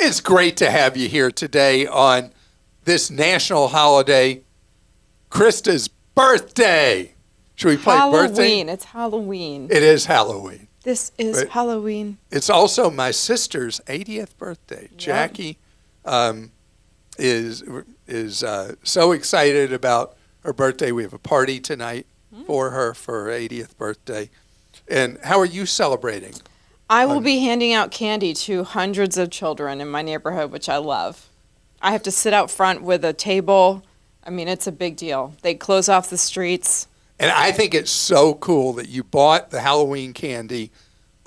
It's great to have you here today on this national holiday, Christa's birthday. Should we play Halloween. birthday? It's Halloween. It is Halloween. This is Halloween. It's also my sister's 80th birthday. Yep. Jackie is so excited about her birthday. We have a party tonight for her for her 80th birthday. And how are you celebrating? I will be handing out candy to hundreds of children in my neighborhood, which I love. I have to sit out front with a table. I mean, it's a big deal. They close off the streets. And I think it's so cool that you bought the Halloween candy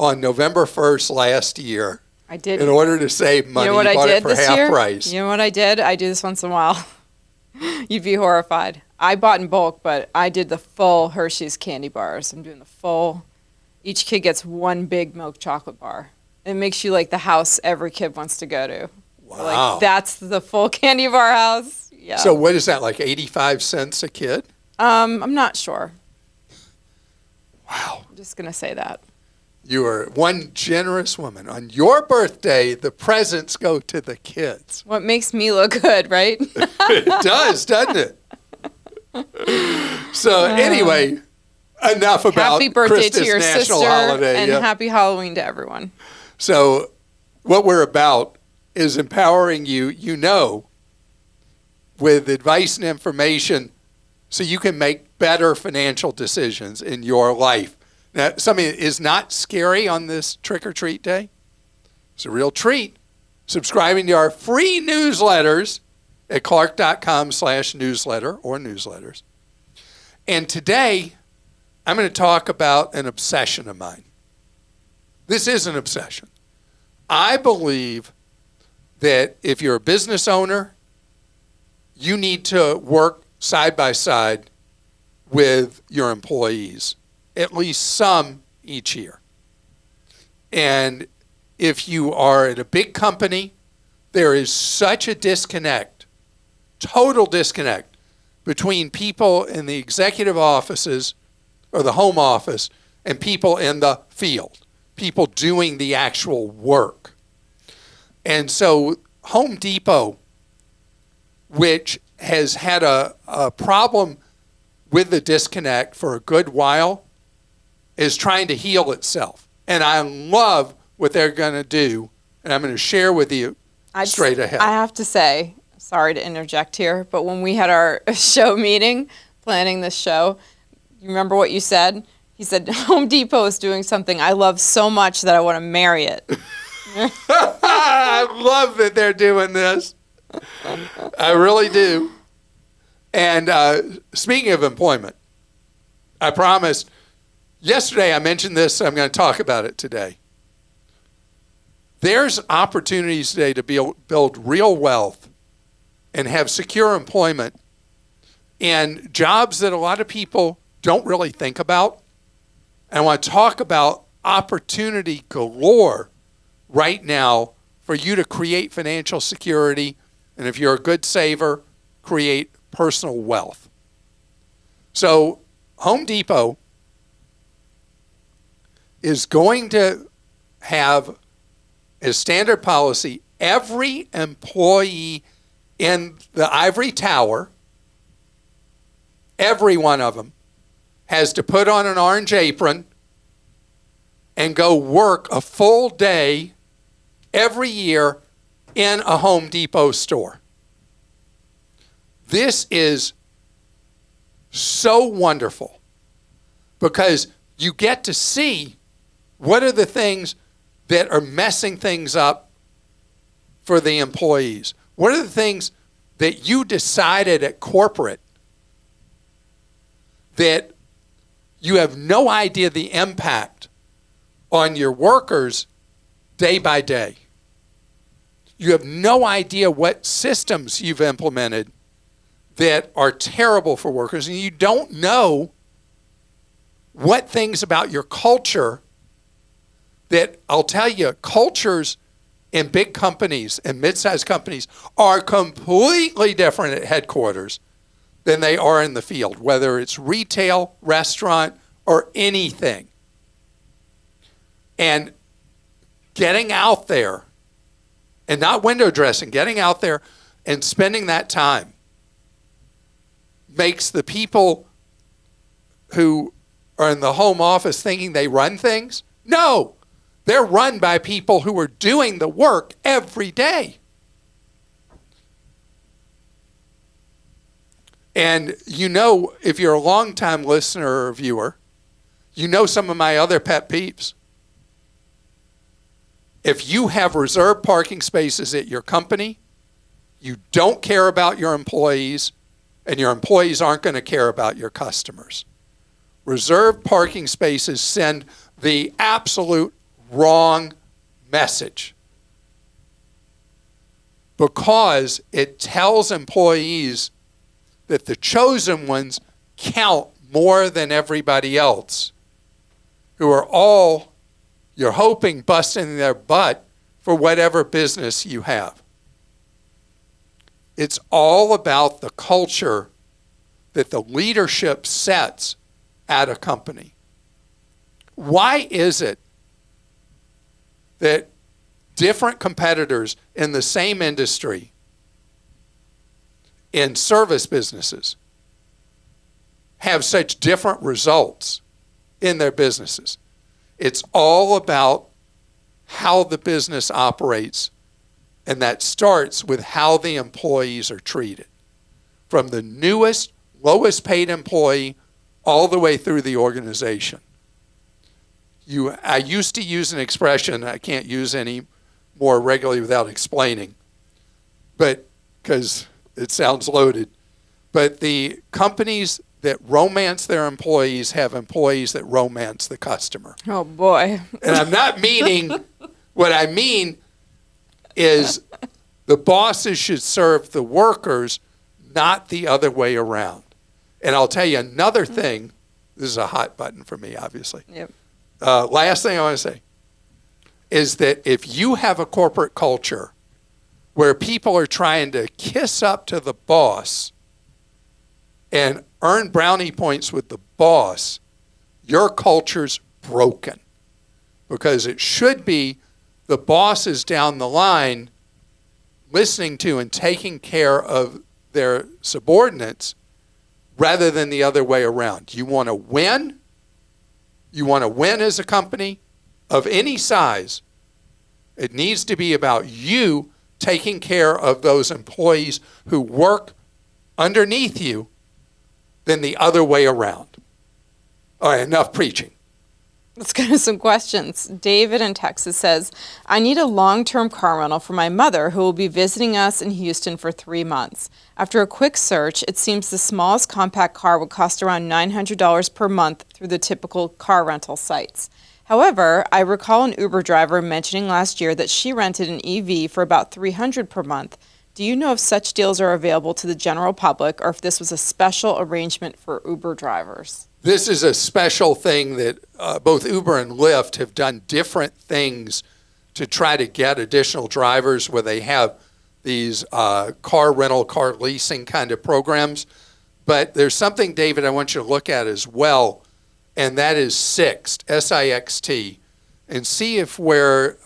on November 1st last year. I did. In order to save money, you know what you bought I did it for this half year? price. You know what I did? I do this once in a while. You'd be horrified. I bought in bulk, but I did the full Hershey's candy bars. I'm doing the full. Each kid gets one big milk chocolate bar. It makes you like the house every kid wants to go to. Wow. Like, that's the full candy bar house. Yeah. So what is that, like 85 cents a kid? I'm not sure. Wow. I'm just going to say that. You are one generous woman. On your birthday, the presents go to the kids. What makes me look good, right? It does, doesn't it? So anyway, enough about happy birthday Christa's to your national sister holiday. and happy Halloween to everyone. So what we're about is empowering you, with advice and information so you can make better financial decisions in your life. Now, something that is not scary on this trick-or-treat day. It's a real treat. Subscribing to our free newsletters at clark.com/newsletter or newsletters. And today, I'm going to talk about an obsession of mine. This is an obsession. I believe that if you're a business owner, you need to work side by side with your employees, at least some each year. And if you are at a big company, there is such a disconnect, total disconnect, between people in the executive offices or the home office and people in the field, people doing the actual work. And so Home Depot, which has had a problem with the disconnect for a good while, is trying to heal itself. And I love what they're going to do, and I'm going to share with you straight ahead. I have to say, sorry to interject here, but when we had our show meeting, planning this show, you remember what you said? He said, Home Depot is doing something I love so much that I want to marry it. I love that they're doing this. I really do. And speaking of employment, I promised, yesterday I mentioned this, so I'm going to talk about it today. There's opportunities today to build real wealth and have secure employment and jobs that a lot of people don't really think about. And I want to talk about opportunity galore right now for you to create financial security, and if you're a good saver, create personal wealth. So Home Depot is going to have as standard policy every employee in the ivory tower, every one of them, has to put on an orange apron and go work a full day every year in a Home Depot store. This is so wonderful because you get to see what are the things that are messing things up for the employees. What are the things that you decided at corporate that you have no idea the impact on your workers day by day? You have no idea what systems you've implemented that are terrible for workers, and you don't know what things about your culture that, I'll tell you, cultures in big companies and mid-sized companies are completely different at headquarters than they are in the field, whether it's retail, restaurant, or anything. And getting out there and not window dressing, getting out there and spending that time makes the people who are in the home office thinking they run things. No, they're run by people who are doing the work every day. And you know, if you're a long-time listener or viewer, you know some of my other pet peeves. If you have reserved parking spaces at your company, you don't care about your employees, and your employees aren't going to care about your customers. Reserved parking spaces send the absolute wrong message because it tells employees that the chosen ones count more than everybody else, who are all, you're hoping, busting their butt for whatever business you have. It's all about the culture that the leadership sets at a company. Why is it that different competitors in the same industry, in service businesses, have such different results in their businesses? It's all about how the business operates, and that starts with how the employees are treated. From the newest, lowest paid employee all the way through the organization. I used to use an expression I can't use any more regularly without explaining, but because it sounds loaded. But the companies that romance their employees have employees that romance the customer. Oh, boy. And I'm not meaning, what I mean is the bosses should serve the workers, not the other way around. And I'll tell you another thing. This is a hot button for me, obviously. Yep. Last thing I want to say is that if you have a corporate culture where people are trying to kiss up to the boss and earn brownie points with the boss, your culture's broken. Because it should be the bosses down the line listening to and taking care of their subordinates rather than the other way around. You want to win? You want to win as a company of any size? It needs to be about you taking care of those employees who work underneath you than the other way around. All right, enough preaching. Let's go to some questions. David in Texas says, I need a long-term car rental for my mother who will be visiting us in Houston for 3 months. After a quick search, it seems the smallest compact car would cost around $900 per month through the typical car rental sites. However, I recall an Uber driver mentioning last year that she rented an EV for about $300 per month. Do you know if such deals are available to the general public or if this was a special arrangement for Uber drivers? This is a special thing that both Uber and Lyft have done different things to try to get additional drivers where they have these car rental, car leasing kind of programs. But there's something, David, I want you to look at as well, and that is Sixt, S-I-X-T. And see if where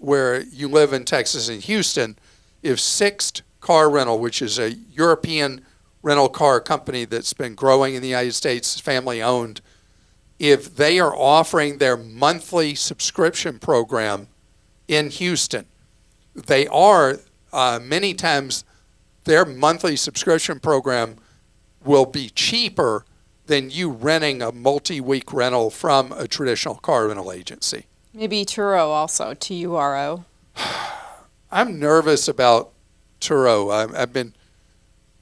you live in Texas and Houston, if Sixt Car Rental, which is a European rental car company that's been growing in the United States, family owned, if they are offering their monthly subscription program in Houston, they are many times their monthly subscription program will be cheaper than you renting a multi-week rental from a traditional car rental agency. Maybe Turo also, T-U-R-O. I'm nervous about Turo. I've been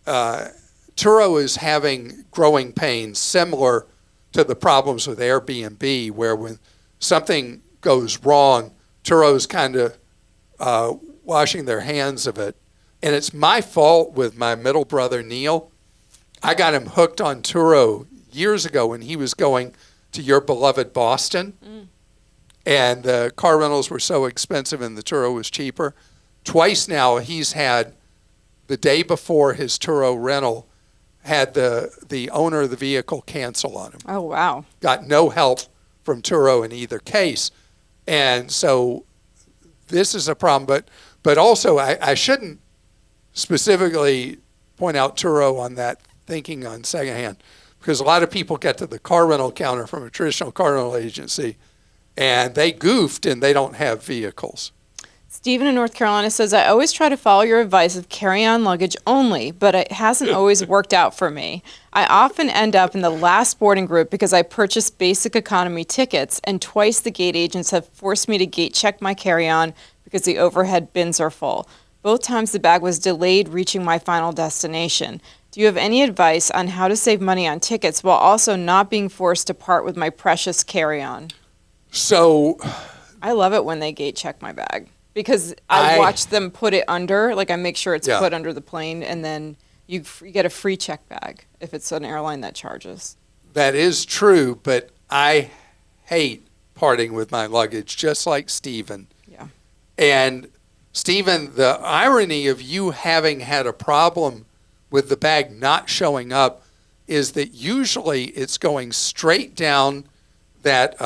Turo is having growing pains similar to the problems with Airbnb, where when something goes wrong, Turo's kind of washing their hands of it. And it's my fault with my middle brother, Neil. I got him hooked on Turo years ago when he was going to your beloved Boston. And the car rentals were so expensive and the Turo was cheaper. Twice now he's had, the day before his Turo rental, had the owner of the vehicle cancel on him. Oh, wow. Got no help from Turo in either case. And so this is a problem. But also, I shouldn't specifically point out Turo on that thinking on secondhand, because a lot of people get to the car rental counter from a traditional car rental agency, and they goofed and they don't have vehicles. Stephen in North Carolina says, I always try to follow your advice of carry-on luggage only, but it hasn't always worked out for me. I often end up in the last boarding group because I purchased basic economy tickets, and twice the gate agents have forced me to gate check my carry-on because the overhead bins are full. Both times the bag was delayed reaching my final destination. Do you have any advice on how to save money on tickets while also not being forced to part with my precious carry-on? So I love it when they gate check my bag, because I watch them put it under, like I make sure it's put under the plane, and then you get a free check bag if it's an airline that charges. That is true, but I hate parting with my luggage, just like Stephen. Yeah. And Stephen, the irony of you having had a problem with the bag not showing up is that usually it's going straight down that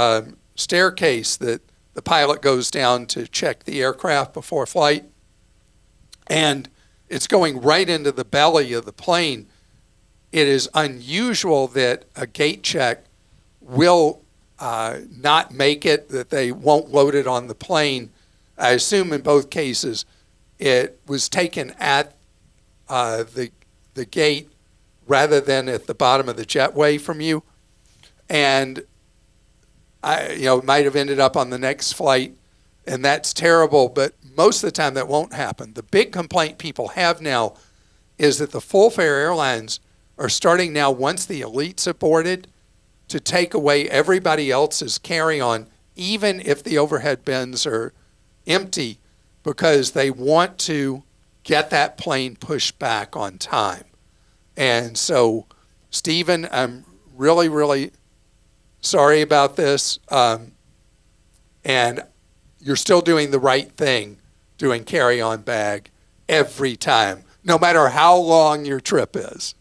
staircase that the pilot goes down to check the aircraft before flight, and it's going right into the belly of the plane. It is unusual that a gate check will not make it, that they won't load it on the plane. I assume in both cases it was taken at the gate rather than at the bottom of the jetway from you. And it might have ended up on the next flight, and that's terrible, but most of the time that won't happen. The big complaint people have now is that the full fare airlines are starting now, once the elites have boarded, to take away everybody else's carry-on, even if the overhead bins are empty, because they want to get that plane pushed back on time. And so, Stephen, I'm really, really sorry about this, and you're still doing the right thing, doing carry-on bag every time, no matter how long your trip is.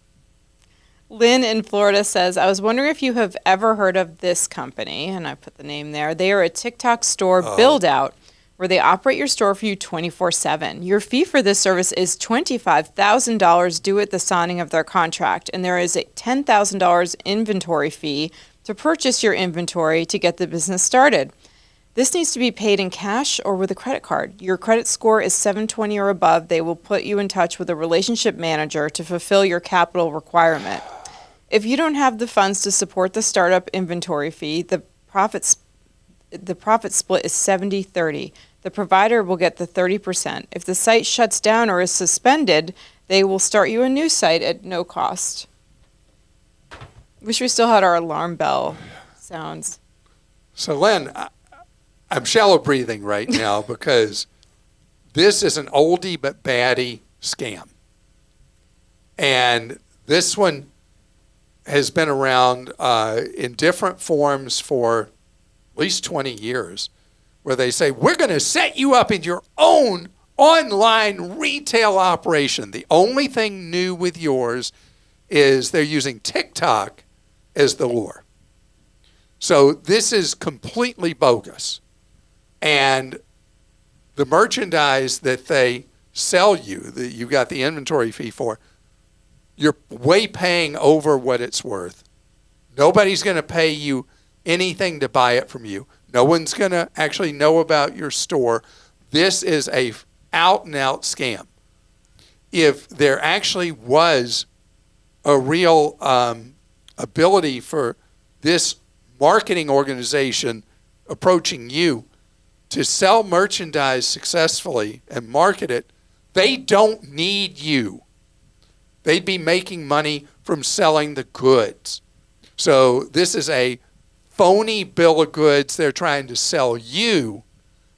Lynn in Florida says, I was wondering if you have ever heard of this company, and I put the name there. They are a TikTok store build-out where they operate your store for you 24/7. Your fee for this service is $25,000 due at the signing of their contract, and there is a $10,000 inventory fee to purchase your inventory to get the business started. This needs to be paid in cash or with a credit card. Your credit score is 720 or above. They will put you in touch with a relationship manager to fulfill your capital requirement. If you don't have the funds to support the startup inventory fee, the profit split is 70-30. The provider will get the 30%. If the site shuts down or is suspended, they will start you a new site at no cost. Wish we still had our alarm bell sounds. So, Len, I'm shallow breathing right now because this is an oldie but baddie scam. And this one has been around in different forms for at least 20 years, where they say, we're going to set you up in your own online retail operation. The only thing new with yours is they're using TikTok as the lure. So this is completely bogus. And the merchandise that they sell you, that you got the inventory fee for, you're way paying over what it's worth. Nobody's going to pay you anything to buy it from you. No one's going to actually know about your store. This is a out-and-out scam. If there actually was a real ability for this marketing organization approaching you to sell merchandise successfully and market it, they don't need you. They'd be making money from selling the goods. So this is a phony bill of goods they're trying to sell you,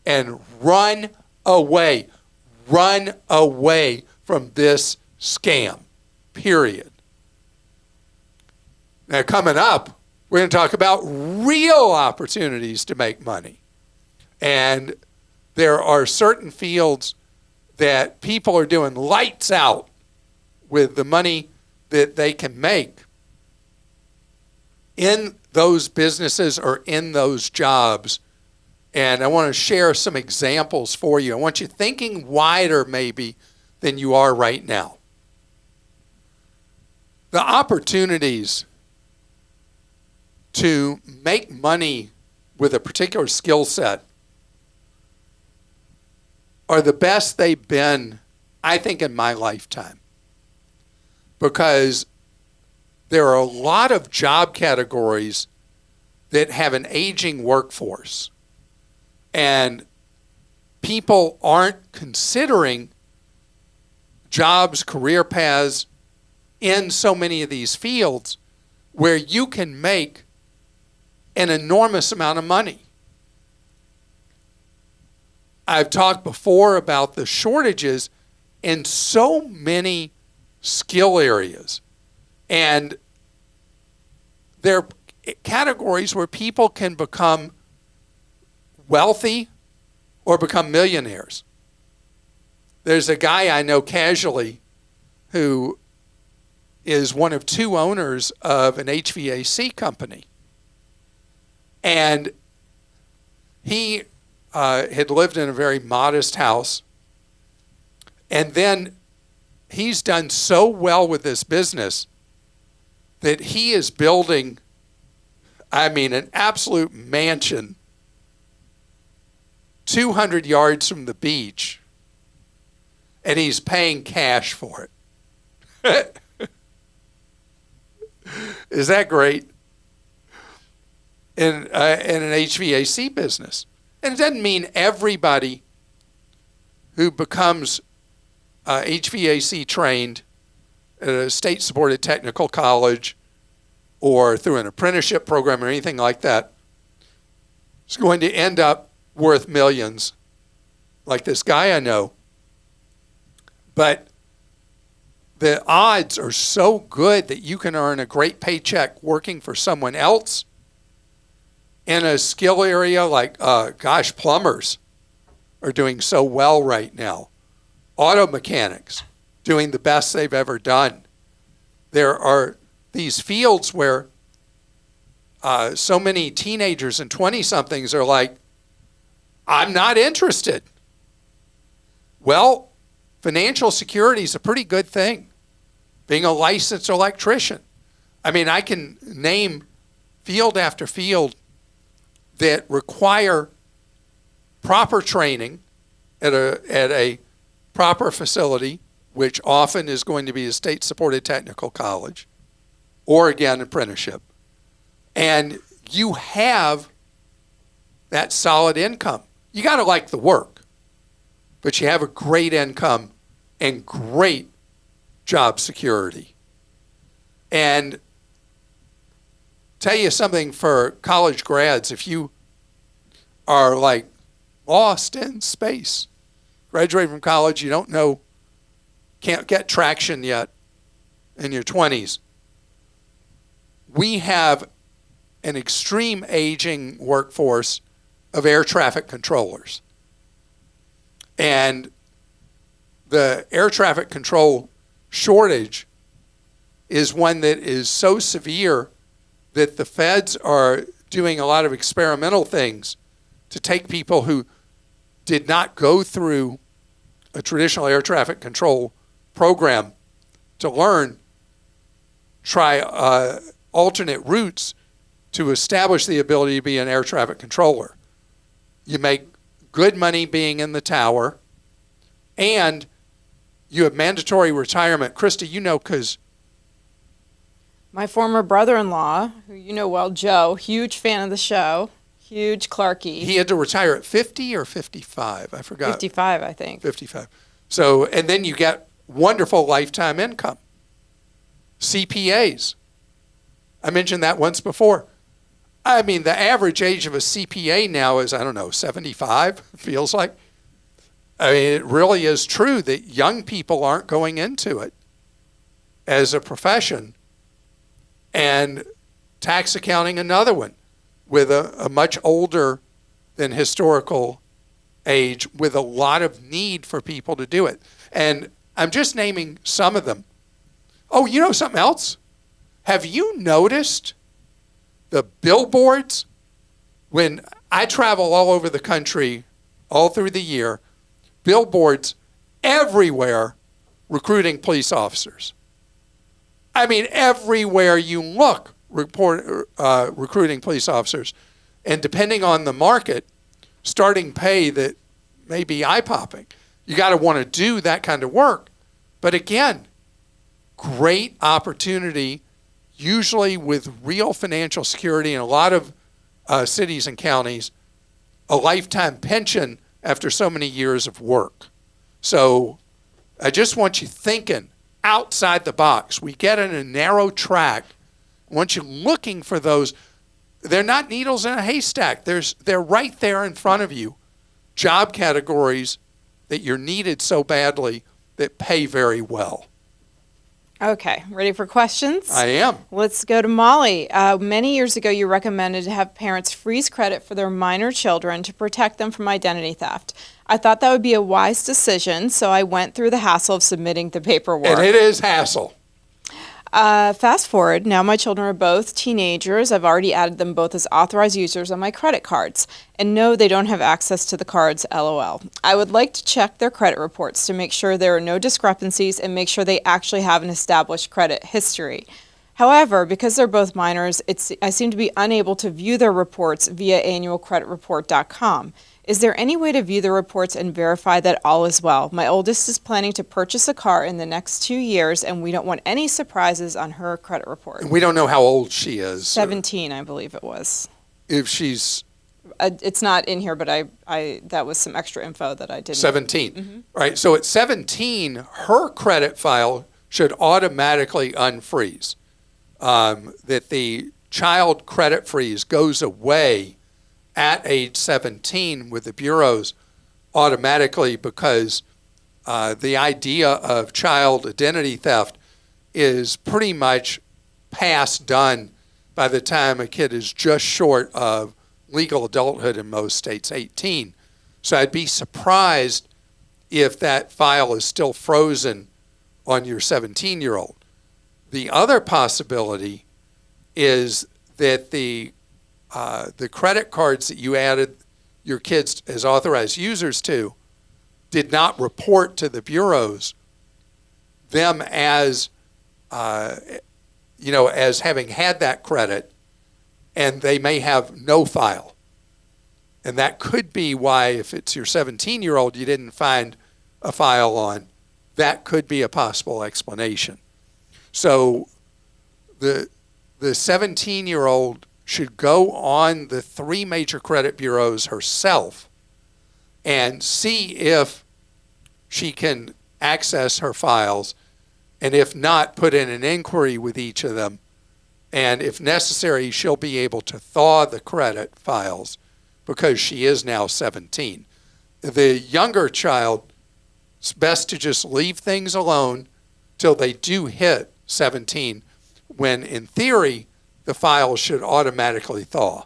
and run away. Run away from this scam, period. Now, coming up, we're going to talk about real opportunities to make money. And there are certain fields that people are doing lights out with the money that they can make in those businesses or in those jobs And I want to share some examples for you. I want you thinking wider maybe than you are right now. The opportunities to make money with a particular skill set are the best they've been, I think, in my lifetime. Because there are a lot of job categories that have an aging workforce. And people aren't considering jobs, career paths in so many of these fields where you can make an enormous amount of money. I've talked before about the shortages in so many skill areas. And there are categories where people can become wealthy or become millionaires. There's a guy I know casually who is one of two owners of an HVAC company. And he had lived in a very modest house. And then he's done so well with this business that he is building, an absolute mansion 200 yards from the beach, and he's paying cash for it. Is that great? In an HVAC business. And it doesn't mean everybody who becomes HVAC trained at a state-supported technical college or through an apprenticeship program or anything like that is going to end up worth millions, like this guy I know. But the odds are so good that you can earn a great paycheck working for someone else in a skill area like, plumbers are doing so well right now. Auto mechanics doing the best they've ever done. There are these fields where so many teenagers and 20-somethings are like, I'm not interested. Well, financial security is a pretty good thing. Being a licensed electrician. I can name field after field that require proper training at a proper facility, which often is going to be a state-supported technical college, or again, apprenticeship. And you have that solid income. You got to like the work, but you have a great income and great job security. And tell you something for college grads, if you are like lost in space, graduating from college, you don't know, can't get traction yet in your 20s. We have an extreme aging workforce of air traffic controllers. And the air traffic control shortage is one that is so severe that the feds are doing a lot of experimental things to take people who did not go through a traditional air traffic control program to learn, try alternate routes to establish the ability to be an air traffic controller. You make good money being in the tower, and you have mandatory retirement. Christa, you know, because my former brother-in-law, who you know well, Joe, huge fan of the show, huge Clarkie. he had to retire at 50 or 55. I forgot. 55, I think. 55. So, and then you get wonderful lifetime income. CPAs. I mentioned that once before. The average age of a CPA now is, 75, feels like. It really is true that young people aren't going into it as a profession. And tax accounting, another one, with a much older than historical age, with a lot of need for people to do it. And I'm just naming some of them. Oh, you know something else? Have you noticed the billboards when I travel all over the country all through the year, billboards everywhere recruiting police officers. I mean, everywhere you look, recruiting police officers. And depending on the market, starting pay that may be eye-popping. You got to want to do that kind of work. But again, great opportunity, usually with real financial security in a lot of cities and counties, a lifetime pension after so many years of work. So I just want you thinking outside the box. We get in a narrow track. I want you looking for those. They're not needles in a haystack. They're right there in front of you. Job categories that you're needed so badly that pay very well. Okay, ready for questions? I am. Let's go to Molly. Many years ago, you recommended to have parents freeze credit for their minor children to protect them from identity theft. I thought that would be a wise decision, so I went through the hassle of submitting the paperwork. And it is hassle. Fast forward, now my children are both teenagers. I've already added them both as authorized users on my credit cards. And no, they don't have access to the cards, LOL. I would like to check their credit reports to make sure there are no discrepancies and make sure they actually have an established credit history. However, because they're both minors, I seem to be unable to view their reports via annualcreditreport.com. Is there any way to view the reports and verify that all is well? My oldest is planning to purchase a car in the next 2 years, and we don't want any surprises on her credit report. And we don't know how old she is. 17, I believe it was. If she's... It's not in here, but I that was some extra info that I didn't. 17. Mm-hmm. Right. So at 17, her credit file should automatically unfreeze. That the child credit freeze goes away at age 17 with the bureaus automatically because the idea of child identity theft is pretty much past done by the time a kid is just short of legal adulthood in most states, 18. So I'd be surprised if that file is still frozen on your 17-year-old. The other possibility is that the credit cards that you added your kids as authorized users to did not report to the bureaus them as, as having had that credit, and they may have no file. And that could be why, if it's your 17-year-old you didn't find a file on, that could be a possible explanation. So the 17-year-old should go on the 3 major credit bureaus herself and see if she can access her files, and if not, put in an inquiry with each of them. And if necessary, she'll be able to thaw the credit files because she is now 17. The younger child, it's best to just leave things alone till they do hit 17, when in theory, the files should automatically thaw.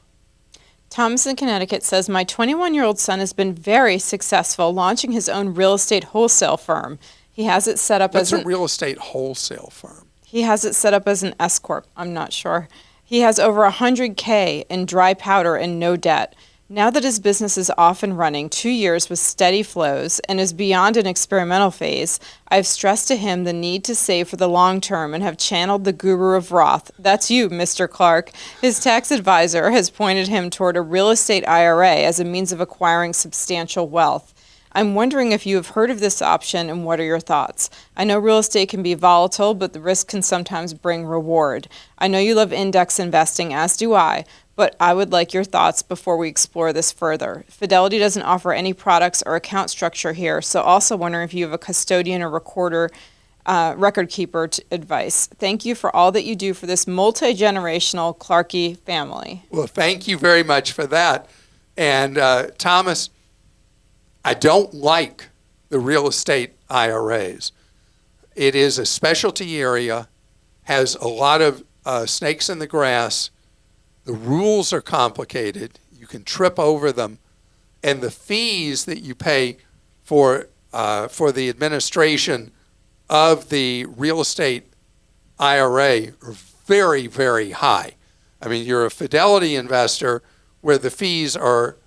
Thomas in Connecticut says, my 21-year-old son has been very successful launching his own real estate wholesale firm. He has it set up as a real estate wholesale firm. He has it set up as an S Corp. I'm not sure. He has over $100K in dry powder and no debt. Now that his business is off and running, 2 years with steady flows, and is beyond an experimental phase, I've stressed to him the need to save for the long term and have channeled the guru of Roth. That's you, Mr. Clark. His tax advisor has pointed him toward a real estate IRA as a means of acquiring substantial wealth. I'm wondering if you have heard of this option and what are your thoughts? I know real estate can be volatile, but the risk can sometimes bring reward. I know you love index investing, as do I, but I would like your thoughts before we explore this further. Fidelity doesn't offer any products or account structure here, so also wondering if you have a custodian or recorder, record keeper advice. Thank you for all that you do for this multi-generational Clarkey family. Well, thank you very much for that. And Thomas, I don't like the real estate IRAs. It is a specialty area, has a lot of snakes in the grass. The rules are complicated. You can trip over them. And the fees that you pay for the administration of the real estate IRA are very, very high. I mean, you're a Fidelity investor where the fees are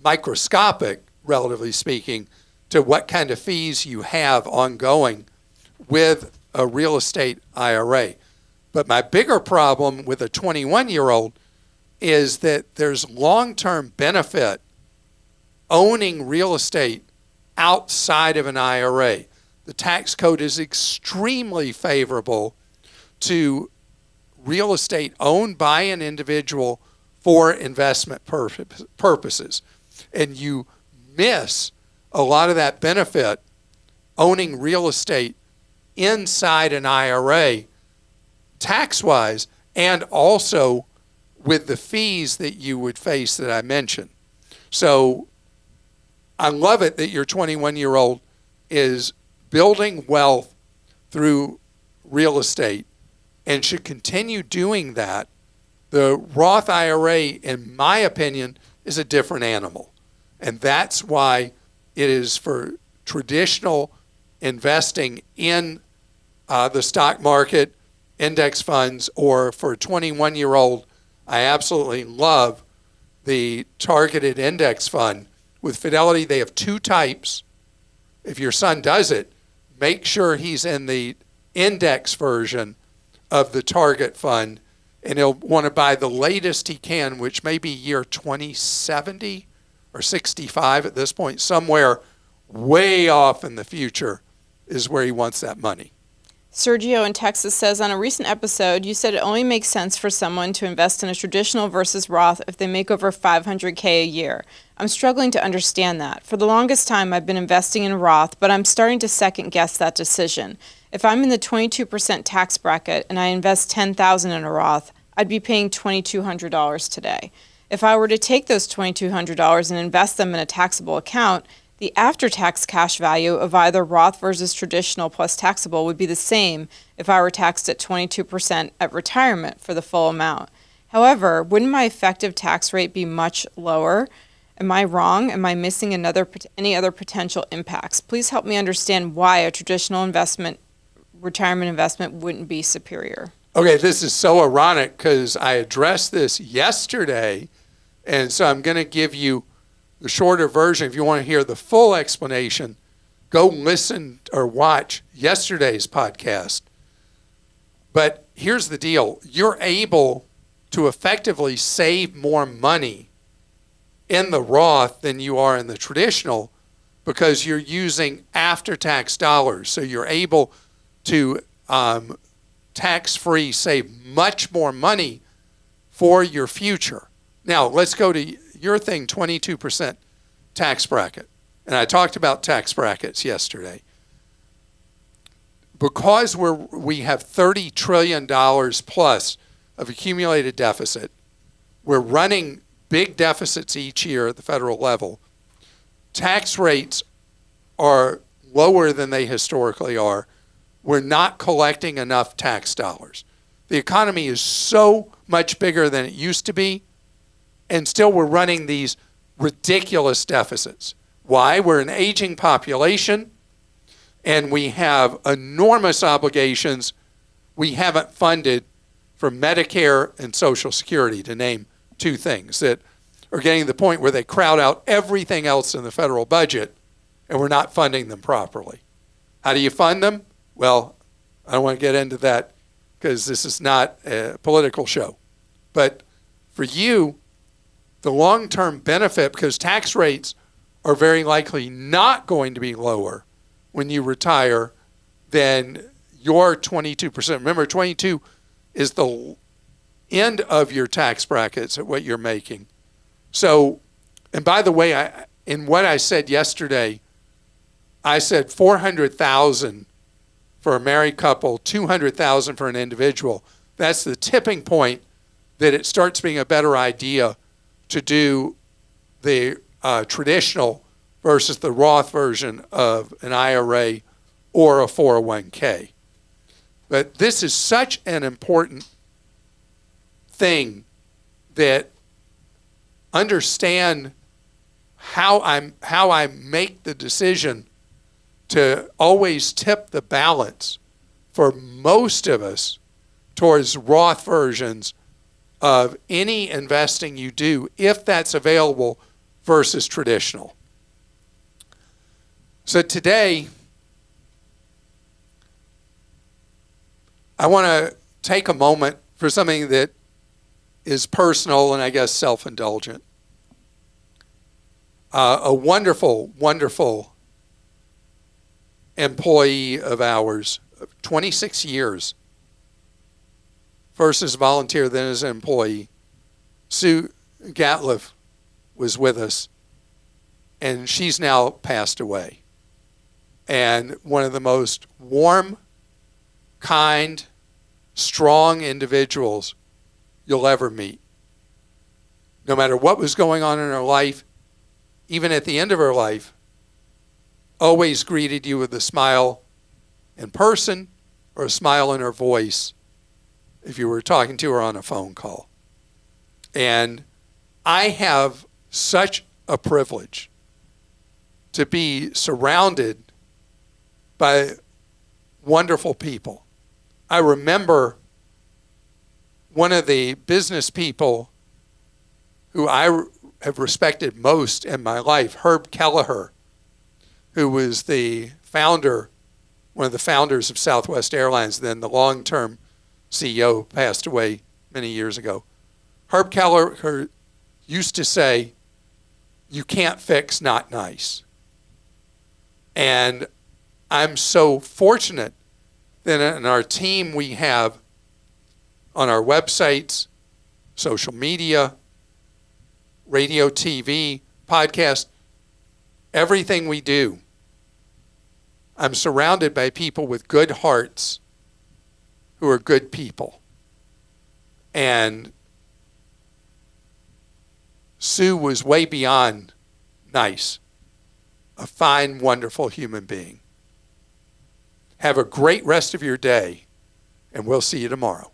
microscopic, relatively speaking, to what kind of fees you have ongoing with a real estate IRA. But my bigger problem with a 21-year-old is that there's long-term benefit owning real estate outside of an IRA. The tax code is extremely favorable to real estate owned by an individual for investment purposes. And you miss a lot of that benefit owning real estate inside an IRA tax-wise, and also with the fees that you would face that I mentioned. So I love it that your 21-year-old is building wealth through real estate and should continue doing that. The Roth IRA, in my opinion, is a different animal. And that's why it is for traditional investing in the stock market, index funds, or for a 21-year-old, I absolutely love the targeted index fund. With Fidelity, they have two types. If your son does it, make sure he's in the index version of the target fund, and he'll want to buy the latest he can, which may be year 2070 or 65 at this point. Somewhere way off in the future is where he wants that money. Sergio in Texas says, on a recent episode, you said it only makes sense for someone to invest in a traditional versus Roth if they make over $500K a year. I'm struggling to understand that. For the longest time, I've been investing in Roth, but I'm starting to second guess that decision. If I'm in the 22% tax bracket and I invest $10,000 in a Roth, I'd be paying $2,200 today. If I were to take those $2,200 and invest them in a taxable account, the after-tax cash value of either Roth versus traditional plus taxable would be the same if I were taxed at 22% at retirement for the full amount. However, wouldn't my effective tax rate be much lower? Am I wrong? Am I missing any other potential impacts? Please help me understand why a traditional retirement investment wouldn't be superior. Okay, this is so ironic because I addressed this yesterday, and so I'm going to give you the shorter version. If you want to hear the full explanation, go listen or watch yesterday's podcast. But here's the deal. You're able to effectively save more money in the Roth than you are in the traditional because you're using after-tax dollars. So you're able to tax-free save much more money for your future. Now, let's go to your thing, 22% tax bracket. And I talked about tax brackets yesterday. Because we have $30 trillion plus of accumulated deficit, we're running big deficits each year at the federal level. Tax rates are lower than they historically are. We're not collecting enough tax dollars. The economy is so much bigger than it used to be, and still we're running these ridiculous deficits. Why? We're an aging population, and we have enormous obligations we haven't funded for Medicare and Social Security, to name two things that are getting to the point where they crowd out everything else in the federal budget, and we're not funding them properly. How do you fund them? Well, I don't want to get into that because this is not a political show. But for you, the long-term benefit, because tax rates are very likely not going to be lower when you retire than your 22%. Remember, 22 is the end of your tax brackets at what you're making. So, and by the way, in what I said yesterday, I said $400,000 for a married couple, $200,000 for an individual. That's the tipping point that it starts being a better idea to do the traditional versus the Roth version of an IRA or a 401k. But this is such an important thing that understand how I make the decision to always tip the balance for most of us towards Roth versions of any investing you do, if that's available, versus traditional. So today, I want to take a moment for something that is personal and I guess self-indulgent. A wonderful, wonderful employee of ours, 26 years, first as a volunteer, then as an employee. Sue Gatliff was with us, and she's now passed away. And one of the most warm, kind, strong individuals you'll ever meet. No matter what was going on in her life, even at the end of her life, always greeted you with a smile in person or a smile in her voice if you were talking to her on a phone call. And I have such a privilege to be surrounded by wonderful people. I remember one of the business people who I have respected most in my life, Herb Kelleher, who was the founder, one of the founders of Southwest Airlines, then the long-term CEO, passed away many years ago. Herb Kelleher used to say, "You can't fix not nice." And I'm so fortunate that in our team we have on our websites, social media, radio, TV, podcast, everything we do, I'm surrounded by people with good hearts who are good people. And Sue was way beyond nice, a fine, wonderful human being. Have a great rest of your day, and we'll see you tomorrow.